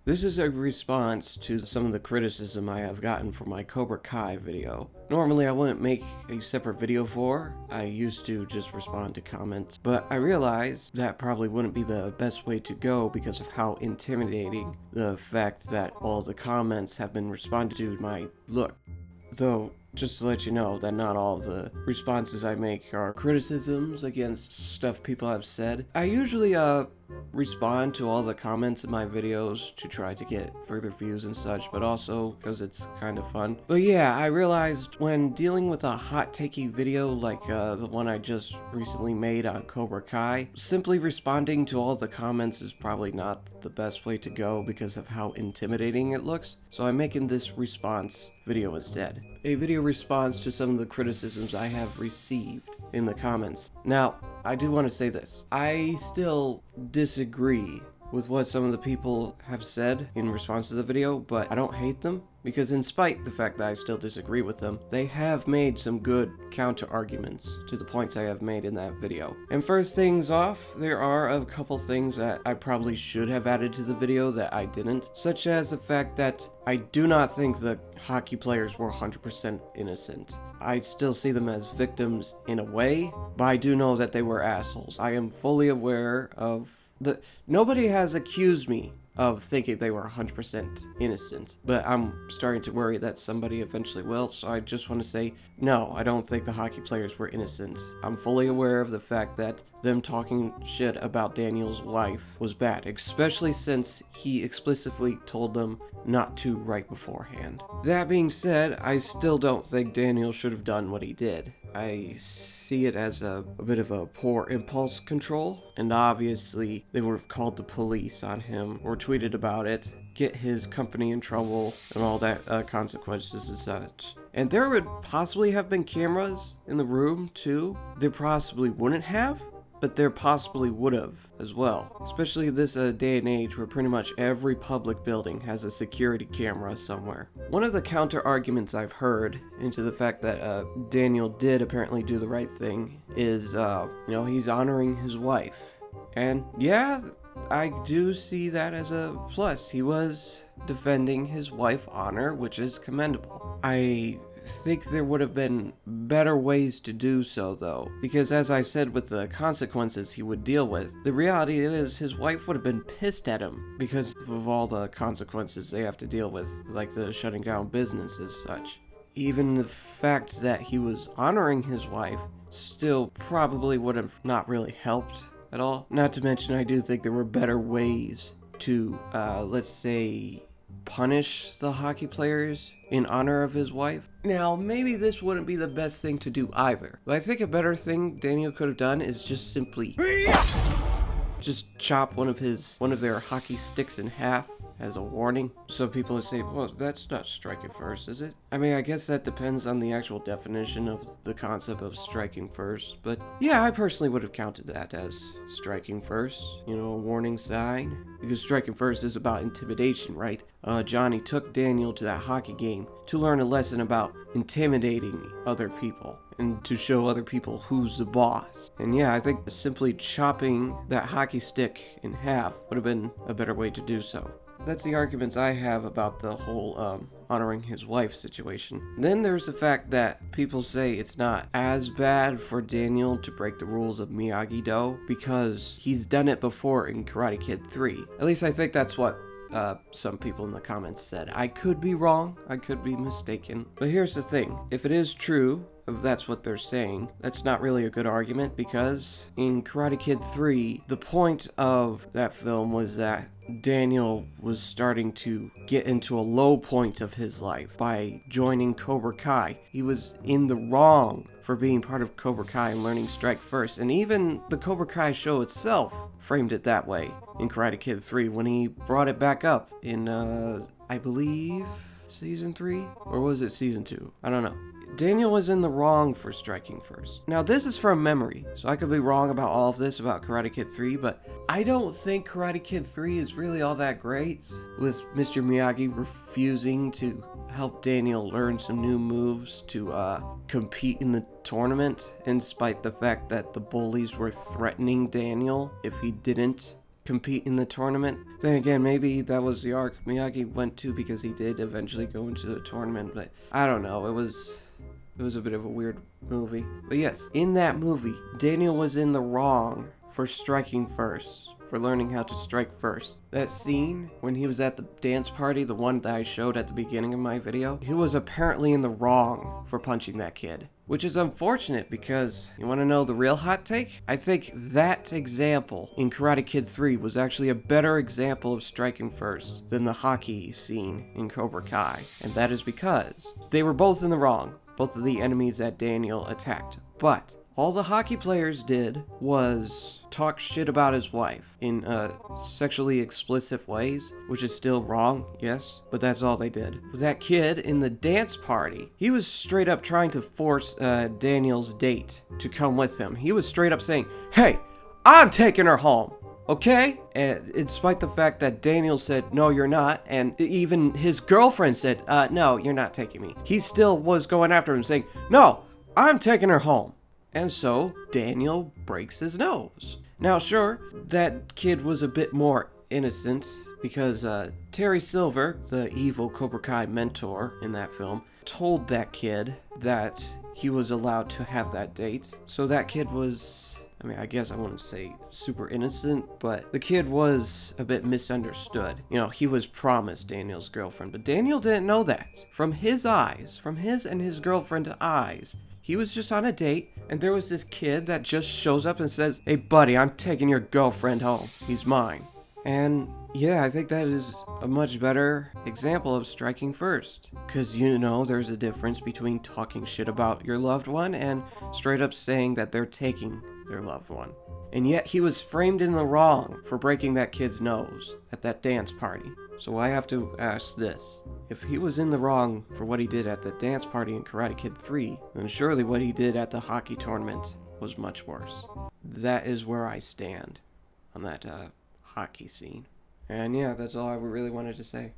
This is a response to some of the criticism I have gotten for my Cobra Kai video. Normally I wouldn't make a separate video for, I used to just respond to comments, but I realized that probably wouldn't be the best way to go because of how intimidating the fact that all the comments have been responded to might look. Though, just to let you know that not all of the responses I make are criticisms against stuff people have said. I usually respond to all the comments in my videos to try to get further views and such, but also because it's kind of fun. But yeah, I realized when dealing with a hot takey video like the one I just recently made on Cobra Kai, simply responding to all the comments is probably not the best way to go because of how intimidating it looks. So I'm making this response video instead. A video response to some of the criticisms I have received in the comments. Now, I do want to say this. I still disagree with what some of the people have said in response to the video, but I don't hate them because in spite the fact that I still disagree with them, they have made some good counter arguments to the points I have made in that video. And first things off, there are a couple things that I probably should have added to the video that I didn't, such as the fact that I do not think the hockey players were 100% innocent. I still see them as victims in a way, but I do know that they were assholes. I am fully aware of nobody has accused me of thinking they were 100% innocent, but I'm starting to worry that somebody eventually will, so I just want to say, no, I don't think the hockey players were innocent. I'm fully aware of the fact that them talking shit about Daniel's wife was bad, especially since he explicitly told them not to right beforehand. That being said, I still don't think Daniel should have done what he did. I see it as a bit of a poor impulse control, and obviously they would have called the police on him or tweeted about it, get his company in trouble, and all that consequences and such. And there would possibly have been cameras in the room too. There possibly wouldn't have, but there possibly would have as well. Especially this day and age where pretty much every public building has a security camera somewhere. One of the counter arguments I've heard into the fact that Daniel did apparently do the right thing is, he's honoring his wife. And yeah, I do see that as a plus. He was defending his wife's honor, which is commendable. I think there would have been better ways to do so though, because as I said with the consequences he would deal with, the reality is his wife would have been pissed at him because of all the consequences they have to deal with, like the shutting down business as such. Even the fact that he was honoring his wife still probably would have not really helped at all. Not to mention, I do think there were better ways to, let's say, punish the hockey players in honor of his wife. Now, maybe this wouldn't be the best thing to do either, but I think a better thing Daniel could have done is just simply just chop one of their hockey sticks in half as a warning. So people would say, well, that's not striking first, is it? I mean, I guess that depends on the actual definition of the concept of striking first, but yeah, I personally would have counted that as striking first, a warning sign, because striking first is about intimidation, right? Johnny took Daniel to that hockey game to learn a lesson about intimidating other people and to show other people who's the boss. And yeah, I think simply chopping that hockey stick in half would have been a better way to do so. That's the arguments I have about the whole honoring his wife situation. Then there's the fact that people say it's not as bad for Daniel to break the rules of Miyagi-Do because he's done it before in Karate Kid 3. At least I think that's what some people in the comments said. I could be wrong, I could be mistaken. But here's the thing, if it is true, if that's what they're saying, that's not really a good argument because in Karate Kid 3, the point of that film was that Daniel was starting to get into a low point of his life by joining Cobra Kai. He was in the wrong for being part of Cobra Kai and learning strike first, and even the Cobra Kai show itself framed it that way in Karate Kid 3 when he brought it back up in, I believe, season 3? Or was it season 2? I don't know. Daniel was in the wrong for striking first. Now this is from memory, so I could be wrong about all of this about Karate Kid 3, but I don't think Karate Kid 3 is really all that great, with Mr. Miyagi refusing to help Daniel learn some new moves to compete in the tournament, in spite the fact that the bullies were threatening Daniel if he didn't compete in the tournament. Then again, maybe that was the arc Miyagi went to because he did eventually go into the tournament, but I don't know. It was a bit of a weird movie. But yes, in that movie, Daniel was in the wrong for striking first, for learning how to strike first. That scene when he was at the dance party, the one that I showed at the beginning of my video, he was apparently in the wrong for punching that kid. Which is unfortunate because, you want to know the real hot take? I think that example in Karate Kid 3 was actually a better example of striking first than the hockey scene in Cobra Kai. And that is because they were both in the wrong, both of the enemies that Daniel attacked. But all the hockey players did was talk shit about his wife in sexually explicit ways, which is still wrong, yes, but that's all they did. That kid in the dance party, he was straight up trying to force Daniel's date to come with him. He was straight up saying, "Hey, I'm taking her home." Okay? And in spite the fact that Daniel said, "No, you're not," and even his girlfriend said, "No, you're not taking me," he still was going after him saying, "No, I'm taking her home." And so, Daniel breaks his nose. Now, sure, that kid was a bit more innocent, because Terry Silver, the evil Cobra Kai mentor in that film, told that kid that he was allowed to have that date. So that kid was, I mean, I guess I wouldn't say super innocent, but the kid was a bit misunderstood. You know, he was promised Daniel's girlfriend, but Daniel didn't know that. From his eyes, from his and his girlfriend's eyes, he was just on a date, and there was this kid that just shows up and says, "Hey buddy, I'm taking your girlfriend home. He's mine." And yeah, I think that is a much better example of striking first. Because, you know, there's a difference between talking shit about your loved one and straight up saying that they're taking their loved one. And yet he was framed in the wrong for breaking that kid's nose at that dance party. So I have to ask this. If he was in the wrong for what he did at the dance party in Karate Kid 3, then surely what he did at the hockey tournament was much worse. That is where I stand on that hockey scene. And yeah, that's all I really wanted to say.